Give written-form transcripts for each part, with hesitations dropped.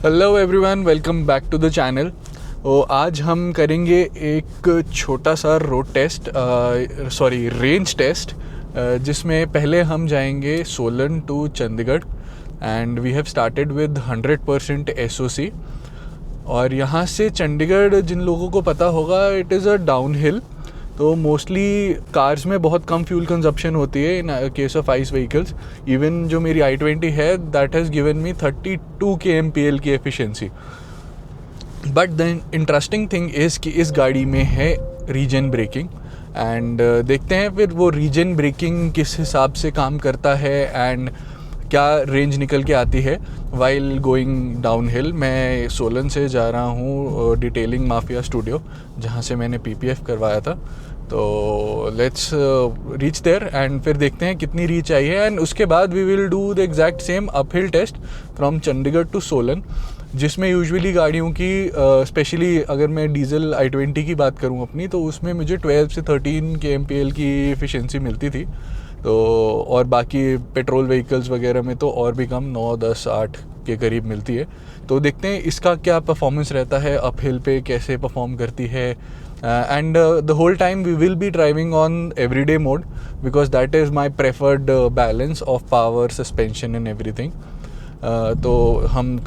Hello everyone, welcome back to the channel. आज हम करेंगे एक छोटा सा रोड टेस्ट, रेंज टेस्ट, जिसमें पहले हम जाएंगे Solan to Chandigarh and we have started with 100% SOC। और यहाँ से चंडीगढ़ जिन लोगों को पता होगा, it is a down hill, तो मोस्टली कार्स में बहुत कम फ्यूल कंजप्शन होती है in case of ice vehicles. Even जो मेरी i20 है, that has given me 32 kmpl की efficiency. But the interesting thing is कि इस गाड़ी में है रीजन ब्रेकिंग एंड देखते हैं फिर वो रीजन ब्रेकिंग किस हिसाब से काम करता है एंड क्या रेंज निकल के आती है वाइल गोइंग डाउन हिल। मैं सोलन से जा रहा हूँ डिटेलिंग माफिया स्टूडियो, जहाँ से मैंने PPF करवाया था। तो लेट्स रीच देयर एंड फिर देखते हैं कितनी रीच आई है एंड उसके बाद we will do the exact same uphill test from Chandigarh to Solan, जिसमें यूजुअली गाड़ियों की स्पेशली अगर मैं डीजल i20 की बात करूँ अपनी, तो उसमें मुझे 12 से 13 kmpl की एफिशिएंसी मिलती थी। तो और बाकी पेट्रोल व्हीकल्स वगैरह में तो और भी कम 9, 10, 8 के करीब मिलती है। तो देखते हैं इसका क्या परफॉर्मेंस रहता है, अपहिल पे कैसे परफॉर्म करती है। And the whole time we will be driving on everyday mode because that is my preferred balance of power, suspension and everything. तो हम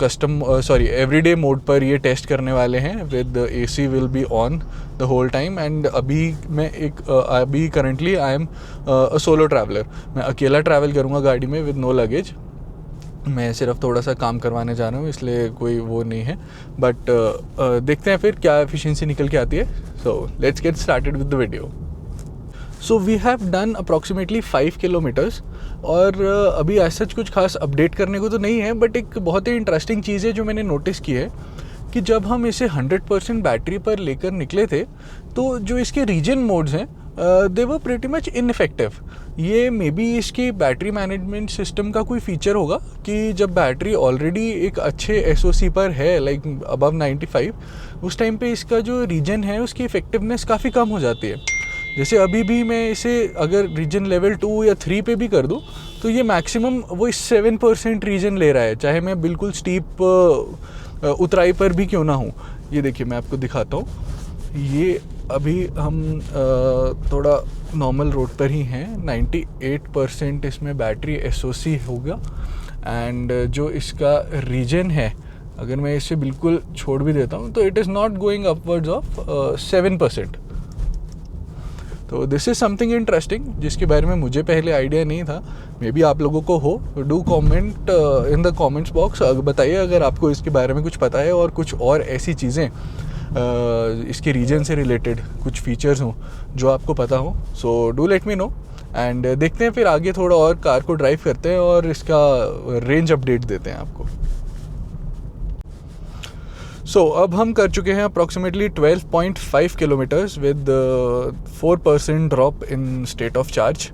एवरीडे मोड पर ये टेस्ट करने वाले हैं with AC will be on the whole time. And अभी currently I am solo traveller, मैं अकेला ट्रैवल करूँगा गाड़ी में विद नो लगेज। मैं सिर्फ थोड़ा सा काम करवाने जा रहा हूँ, इसलिए कोई वो नहीं है। बट देखते हैं फिर क्या एफिशिएंसी निकल के आती है। So let's get started with the video. So we have done approximately 5 kilometres और अभी ऐसा कुछ खास अपडेट करने को तो नहीं है, बट एक बहुत ही इंटरेस्टिंग चीज़ है जो मैंने नोटिस की है कि जब हम इसे 100% बैटरी पर लेकर निकले थे, तो जो इसके रीजन मोड्स हैं दे वर प्रीटी मच इनफेक्टिव। ये मे बी इसकी बैटरी मैनेजमेंट सिस्टम का कोई फीचर होगा कि जब बैटरी ऑलरेडी एक अच्छे SOC पर है, लाइक अबव 95, उस टाइम पे इसका जो रीजन है उसकी इफेक्टिवनेस काफ़ी कम हो जाती है। जैसे अभी भी मैं इसे अगर रीजन लेवल 2 या 3 पे भी कर दूं, तो ये मैक्सिमम वो 7% रीजन ले रहा है, चाहे मैं बिल्कुल स्टीप उतराई पर भी क्यों ना हूँ। ये देखिए, मैं आपको दिखाता हूँ। ये अभी हम थोड़ा नॉर्मल रोड पर ही हैं, 98% इसमें बैटरी SOC होगा। एंड जो इसका रीजन है, अगर मैं इसे बिल्कुल छोड़ भी देता हूँ, तो it is not going upwards of 7%। तो दिस इज़ समथिंग इंटरेस्टिंग जिसके बारे में मुझे पहले आइडिया नहीं था। मे बी आप लोगों को हो, do comment in the comments box, बताइए अगर आपको इसके बारे में कुछ पता है और कुछ और ऐसी चीज़ें इसके रीजन से रिलेटेड कुछ फीचर्स हों जो आपको पता हो। So do let me know and देखते हैं फिर आगे थोड़ा और कार को ड्राइव करते हैं और इसका रेंज अपडेट देते हैं आपको। अब हम कर चुके हैं approximately 12.5 kilometres with 4% drop in state of charge.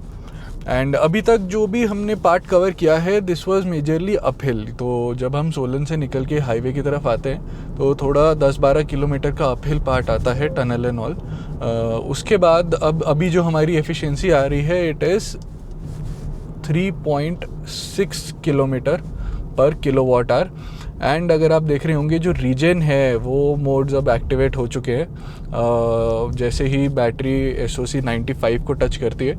And अभी तक जो भी हमने पार्ट कवर किया है, दिस वाज मेजरली अपहिल। तो जब हम सोलन से निकल के हाईवे की तरफ आते हैं, तो थोड़ा 10-12 किलोमीटर का अपहिल पार्ट आता है, टनल एंड ऑल। उसके बाद अभी जो हमारी एफिशिएंसी आ रही है, इट इज़ 3.6 किलोमीटर पर किलोवाट आवर। एंड अगर आप देख रहे होंगे, जो रीजन है वो मोड्स अब एक्टिवेट हो चुके हैं। जैसे ही बैटरी SOC 95 को टच करती है,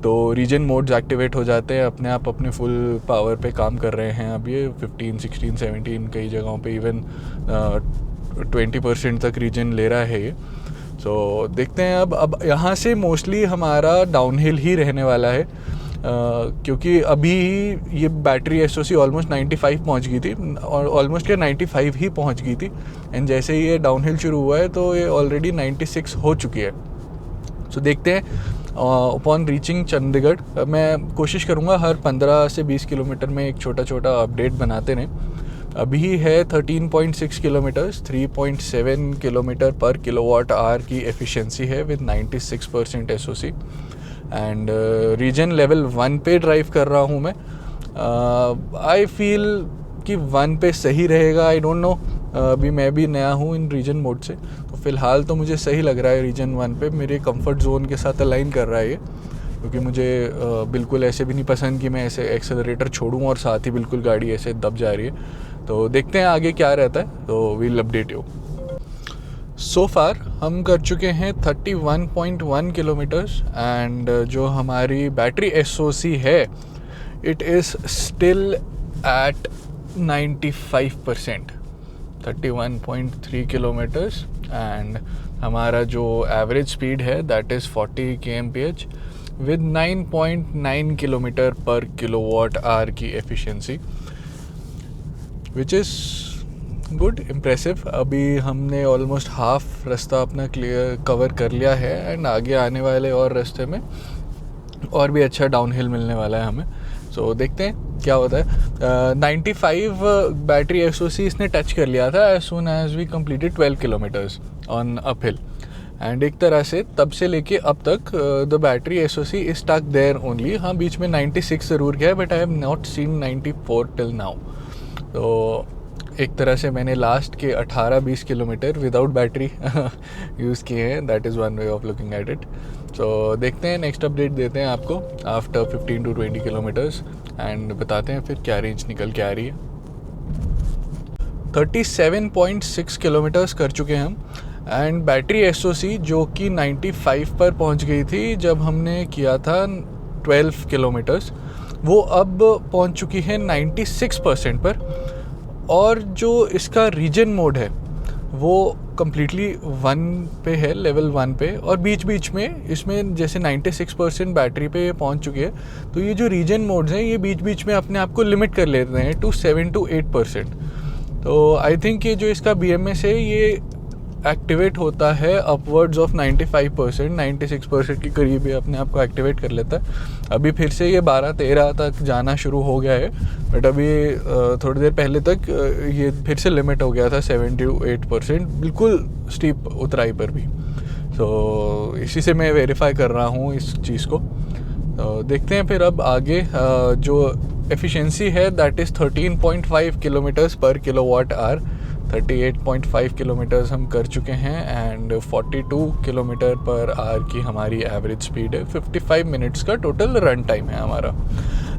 तो रीजन मोड्स एक्टिवेट हो जाते हैं, अपने आप अपने फुल पावर पे काम कर रहे हैं। अब ये 15, 16, 17 कई जगहों पे इवन 20% तक रीजन ले रहा है ये। सो देखते हैं अब यहाँ से मोस्टली हमारा डाउनहिल ही रहने वाला है, क्योंकि अभी ये बैटरी SOC ऑलमोस्ट 95 पहुँच गई थी और ऑलमोस्ट 95 ही पहुँच गई थी। एंड जैसे ही ये डाउनहिल शुरू हुआ है, तो ये ऑलरेडी 96 हो चुकी है। सो देखते हैं अपॉन रीचिंग चंडीगढ़। मैं कोशिश करूँगा हर 15 से 20 किलोमीटर में एक छोटा छोटा अपडेट बनाते रहें। अभी है 13.6 किलोमीटर्स, 3.7 किलोमीटर पर किलोवाट आवर की एफिशिएंसी है with 96% SOC। And regen level 1 पे ड्राइव कर रहा हूँ मैं। आई फील कि 1 पे सही रहेगा, आई डोंट नो। अभी मैं भी नया हूँ इन रीजन मोड से, तो फ़िलहाल तो मुझे सही लग रहा है रीजन 1 पे, मेरे कंफर्ट जोन के साथ अलाइन कर रहा है ये। क्योंकि मुझे बिल्कुल ऐसे भी नहीं पसंद कि मैं ऐसे एक्सेलरेटर छोड़ूं और साथ ही बिल्कुल गाड़ी ऐसे दब जा रही है। तो देखते हैं आगे क्या रहता है, तो वील अपडेट यू। सो फार हम कर चुके हैं 31.1 किलोमीटर्स एंड जो हमारी बैटरी SOC है it is still at 95%, 31.3 kilometres and हमारा जो एवरेज स्पीड है that is 40 kmph with 9.9 kilometre पर किलोवाट आवर की efficiency, which is good, impressive. अभी हमने ऑलमोस्ट हाफ रास्ता अपना क्लियर कवर कर लिया है एंड आगे आने वाले और रास्ते में और भी अच्छा डाउनहिल मिलने वाला है हमें। सो देखते हैं क्या होता है। 95 बैटरी SOC इसने टच कर लिया था as soon as we completed 12 kilometres on uphill and एक तरह से तब से लेके अब तक the battery SOC is stuck there only. हाँ, बीच में 96 ज़रूर गया but I have not seen 94 till now. तो एक तरह से मैंने लास्ट के 18-20 किलोमीटर विदाउट बैटरी यूज़ किए हैं, that is one way of looking at it. So देखते हैं, नेक्स्ट अपडेट देते हैं आपको आफ्टर 15 to 20 किलोमीटर्स एंड बताते हैं फिर क्या रेंज निकल के आ रही है। 37.6 किलोमीटर्स कर चुके हैं हम एंड बैटरी SOC जो कि 95 पर पहुंच गई थी जब हमने किया था 12 किलोमीटर्स, वो अब पहुंच चुकी है 96% पर। और जो इसका रीजन मोड है वो कम्प्लीटली 1 पे है, लेवल 1 पे, और बीच बीच में इसमें जैसे 96% बैटरी पे पहुंच चुकी है तो ये जो रीजन मोड्स हैं ये बीच बीच में अपने आप को लिमिट कर लेते हैं टू 7 to 8%। तो आई थिंक ये जो इसका BMS है ये एक्टिवेट होता है अपवर्ड्स ऑफ 95%, 96% के करीब ये अपने आप को एक्टिवेट कर लेता है। अभी फिर से ये 12-13 तक जाना शुरू हो गया है बट अभी थोड़ी देर पहले तक ये फिर से लिमिट हो गया था 7 to 8%, बिल्कुल स्टीप उतराई पर भी। तो इसी से मैं वेरीफाई कर रहा हूँ इस चीज़ को। तो देखते हैं फिर अब आगे जो एफिशिएंसी है दैट इज़ 13.5 किलोमीटर्स पर किलोवाट आवर। 38.5 किलोमीटर्स हम कर चुके हैं एंड 42 किलोमीटर पर आवर की हमारी एवरेज स्पीड है। 55 मिनट्स का टोटल रन टाइम है हमारा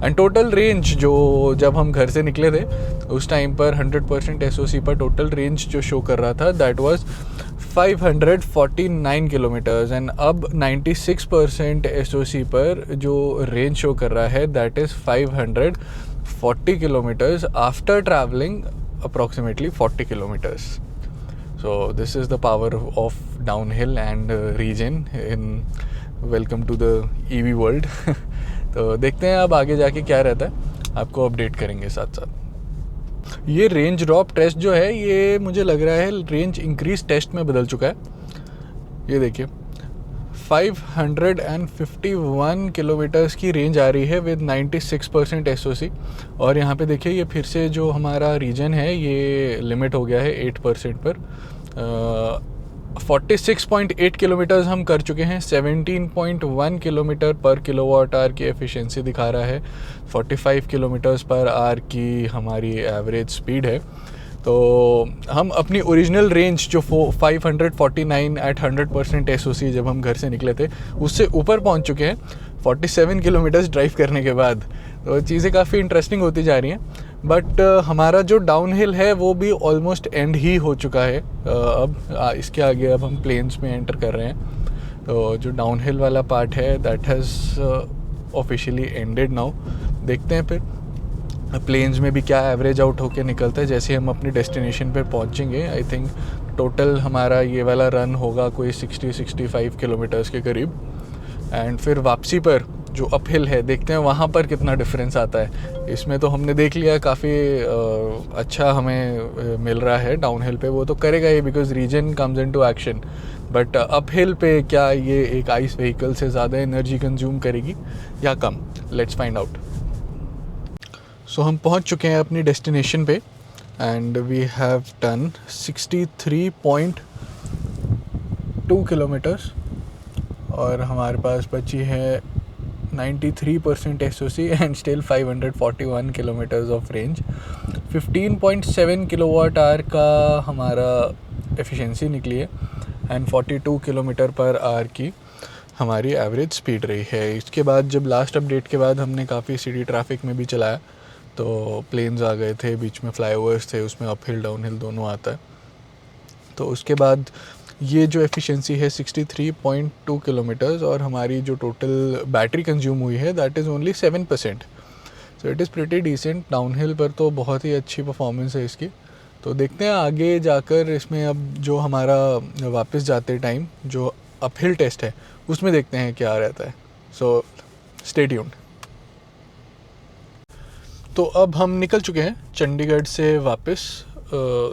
एंड टोटल रेंज जो जब हम घर से निकले थे उस टाइम पर 100% SOC पर टोटल रेंज जो शो कर रहा था दैट वाज 549 किलोमीटर्स एंड अब 96% SOC पर जो रेंज शो कर रहा है that is 540 kilometres after travelling approximately 40 kilometers. So this is the power of downhill and regen in welcome to the EV world. तो देखते हैं अब आगे जाके क्या रहता है, आपको अपडेट करेंगे साथ साथ। ये रेंज ड्रॉप टेस्ट जो है ये मुझे लग रहा है रेंज इंक्रीज टेस्ट में बदल चुका है। ये देखिए 551 किलोमीटर्स की रेंज आ रही है विद 96% SOC और यहाँ पे देखिए ये फिर से जो हमारा रीजन है ये लिमिट हो गया है 8% पर। 46.8 किलोमीटर्स हम कर चुके हैं, 17.1 किलोमीटर पर किलोवाट आवर की एफिशिएंसी दिखा रहा है, 45 किलोमीटर्स पर आवर की हमारी एवरेज स्पीड है। तो हम अपनी ओरिजिनल रेंज जो 549 एट 100% SOC जब हम घर से निकले थे उससे ऊपर पहुंच चुके हैं 47 किलोमीटर्स ड्राइव करने के बाद। तो चीज़ें काफ़ी इंटरेस्टिंग होती जा रही हैं बट हमारा जो डाउनहिल है वो भी ऑलमोस्ट एंड ही हो चुका है। अब इसके आगे अब हम प्लेन्स में एंटर कर रहे हैं। तो जो डाउनहिल वाला पार्ट है that has officially ended now. देखते हैं फिर प्लेन्स में भी क्या एवरेज आउट होके निकलता है जैसे हम अपनी डेस्टिनेशन पर पहुंचेंगे। आई थिंक टोटल हमारा ये वाला रन होगा कोई 60-65 किलोमीटर्स के करीब एंड फिर वापसी पर जो अपहिल है देखते हैं वहाँ पर कितना डिफरेंस आता है। इसमें तो हमने देख लिया काफ़ी अच्छा हमें मिल रहा है डाउनहिल पे, वो तो करेगा ही because regen comes into action, but uphill पे क्या ये एक आइस व्हीकल से ज़्यादा एनर्जी कंज्यूम करेगी या कम, लेट्स फाइंड आउट। सो हम पहुंच चुके हैं अपनी डेस्टिनेशन पे and we have done 63.2 kilometres और हमारे पास बची है 93% SOC and still 541 kilometres of range. 15.7 kilowatt hour का हमारा एफिशिएंसी निकली है एंड 42 किलोमीटर पर आवर की हमारी एवरेज स्पीड रही है। इसके बाद जब लास्ट अपडेट के बाद हमने काफ़ी सिटी ट्रैफिक में भी चलाया तो प्लेन्स आ गए थे, बीच में फ्लाईओवर्स थे, उसमें अप हिल डाउन हिल दोनों आता है। तो उसके बाद ये जो एफिशिएंसी है 63.2 किलोमीटर्स, और हमारी जो टोटल बैटरी कंज्यूम हुई है that is only 7%। So it is pretty decent. Downhill पर तो बहुत ही अच्छी परफॉर्मेंस है इसकी। तो देखते हैं आगे जाकर इसमें, अब जो हमारा वापस जाते टाइम जो अपहिल टेस्ट है उसमें देखते हैं क्या रहता है। So stay tuned. तो अब हम निकल चुके हैं चंडीगढ़ से वापस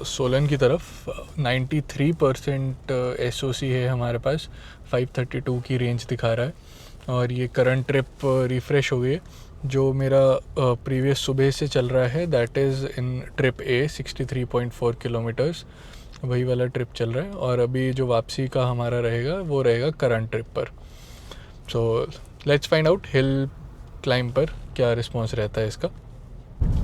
सोलन की तरफ। 93% SOC है हमारे पास, 532 की रेंज दिखा रहा है, और ये करंट ट्रिप रिफ़्रेश हो गई है। जो मेरा प्रीवियस सुबह से चल रहा है that is in trip A 63.4 kilometres, वही वाला ट्रिप चल रहा है। और अभी जो वापसी का हमारा रहेगा वो रहेगा करंट ट्रिप पर। So let's find out hill climb पर क्या रिस्पॉन्स रहता है इसका।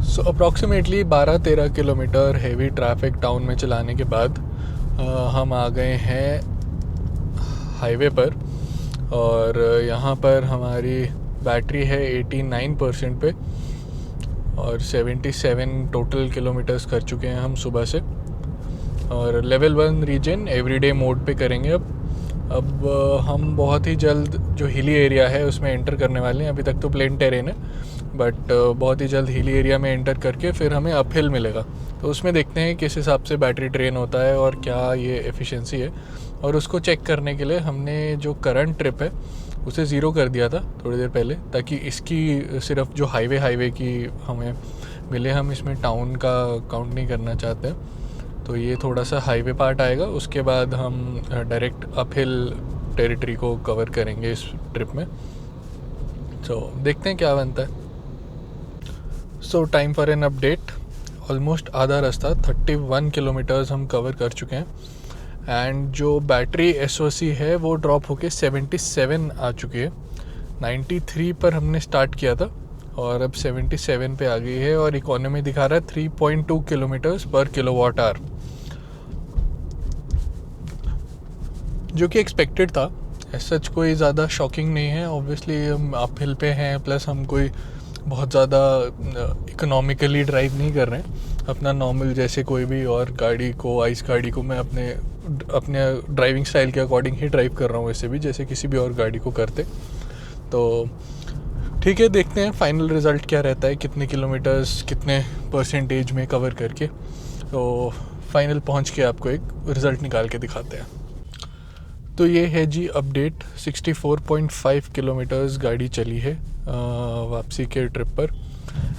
So approximately 12-13 kilometre heavy traffic town में चलाने के बाद हम आ गए हैं हाईवे पर, और यहाँ पर हमारी बैटरी है 89% पे, और 77 टोटल किलोमीटर्स कर चुके हैं हम सुबह से। और लेवल 1 रीजन एवरीडे मोड पे करेंगे अब हम बहुत ही जल्द जो हिली एरिया है उसमें एंटर करने वाले हैं। अभी तक तो प्लेन टेरेन है, बट बहुत ही जल्द हिली एरिया में एंटर करके फिर हमें अपहिल मिलेगा। तो उसमें देखते हैं किस हिसाब से बैटरी ड्रेन होता है और क्या ये एफिशिएंसी है। और उसको चेक करने के लिए हमने जो करंट ट्रिप है उसे ज़ीरो कर दिया था थोड़ी देर पहले, ताकि इसकी सिर्फ जो हाईवे की हमें मिले, हम इसमें टाउन का काउंट नहीं करना चाहते। तो ये थोड़ा सा हाईवे पार्ट आएगा, उसके बाद हम डायरेक्ट अपहिल टेरिटरी को कवर करेंगे इस ट्रिप में। सो देखते हैं क्या बनता है। सो time for an update, almost आधा रास्ता 31 किलोमीटर्स हम कवर कर चुके हैं, एंड जो बैटरी SOC है वो ड्रॉप होके 77 आ चुकी है। 93 पर हमने स्टार्ट किया था और अब 77 पे आ गई है, और इकोनॉमी दिखा रहा है 3.2 किलोमीटर्स पर किलोवाट आवर, जो कि एक्सपेक्टेड था। सच कोई ज़्यादा शॉकिंग नहीं है। ऑब्वियसली हम अपहिल पे हैं, प्लस हम कोई बहुत ज़्यादा इकोनॉमिकली ड्राइव नहीं कर रहे हैं। अपना नॉर्मल जैसे कोई भी और गाड़ी को, आइस गाड़ी को मैं अपने ड्राइविंग स्टाइल के अकॉर्डिंग ही ड्राइव कर रहा हूँ, वैसे भी जैसे किसी भी और गाड़ी को करते। तो ठीक है, देखते हैं फाइनल रिज़ल्ट क्या रहता है, कितने किलोमीटर्स कितने परसेंटेज में कवर करके। तो फाइनल पहुँच के आपको एक रिज़ल्ट निकाल के दिखाते हैं। तो ये है जी अपडेट, 64.5 किलोमीटर्स गाड़ी चली है वापसी के ट्रिप पर,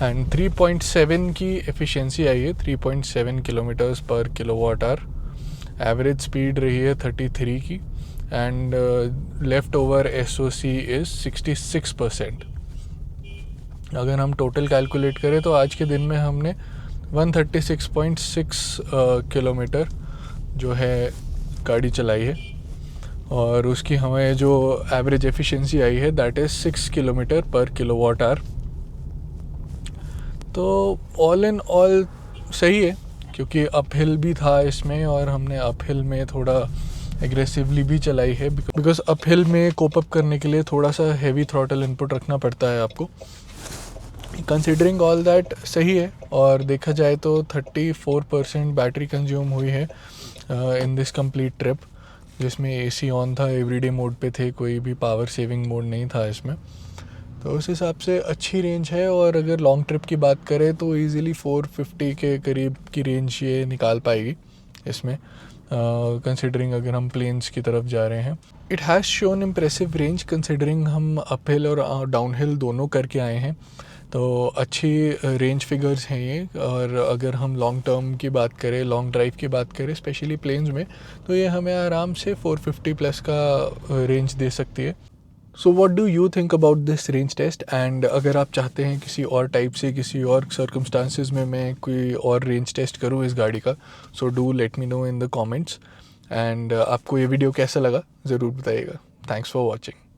एंड 3.7 की एफिशिएंसी आई है, 3.7 किलोमीटर्स पर किलोवाट आवर। एवरेज स्पीड रही है 33 की, and left over SOC is 66%। अगर हम टोटल कैलकुलेट करें तो आज के दिन में हमने 136.6 किलोमीटर जो है गाड़ी चलाई है, और उसकी हमें जो एवरेज एफिशिएंसी आई है दैट इज़ 6 किलोमीटर पर किलोवाट आवर। तो ऑल इन ऑल सही है, क्योंकि अपहिल भी था इसमें, और हमने अपहिल में थोड़ा एग्रेसिवली भी चलाई है, बिकॉज अपहिल में कोप अप करने के लिए थोड़ा सा हैवी थ्रॉटल इनपुट रखना पड़ता है आपको। कंसिडरिंग ऑल दैट सही है, और देखा जाए तो 34% बैटरी कंज्यूम हुई है इन दिस कंप्लीट ट्रिप, जिसमें AC ऑन था, एवरीडे मोड पे थे, कोई भी पावर सेविंग मोड नहीं था इसमें। तो उस हिसाब से अच्छी रेंज है। और अगर लॉन्ग ट्रिप की बात करें तो इजीली 450 के करीब की रेंज ये निकाल पाएगी इसमें, कंसिडरिंग अगर हम प्लेन्स की तरफ जा रहे हैं। It has shown impressive range considering हम अपहिल और डाउनहिल दोनों करके आए हैं, तो अच्छी रेंज फिगर्स हैं ये। और अगर हम लॉन्ग टर्म की बात करें, लॉन्ग ड्राइव की बात करें स्पेशली प्लेन्स में, तो ये हमें आराम से 450 प्लस का रेंज दे सकती है। So what do you think about this range test? And अगर आप चाहते हैं किसी और टाइप से, किसी और सर्कमस्टांसिस में मैं कोई और रेंज टेस्ट करूँ इस गाड़ी का, so do let me know in the comments. And आपको ये वीडियो कैसा लगा ज़रूर बताइएगा। Thanks for watching.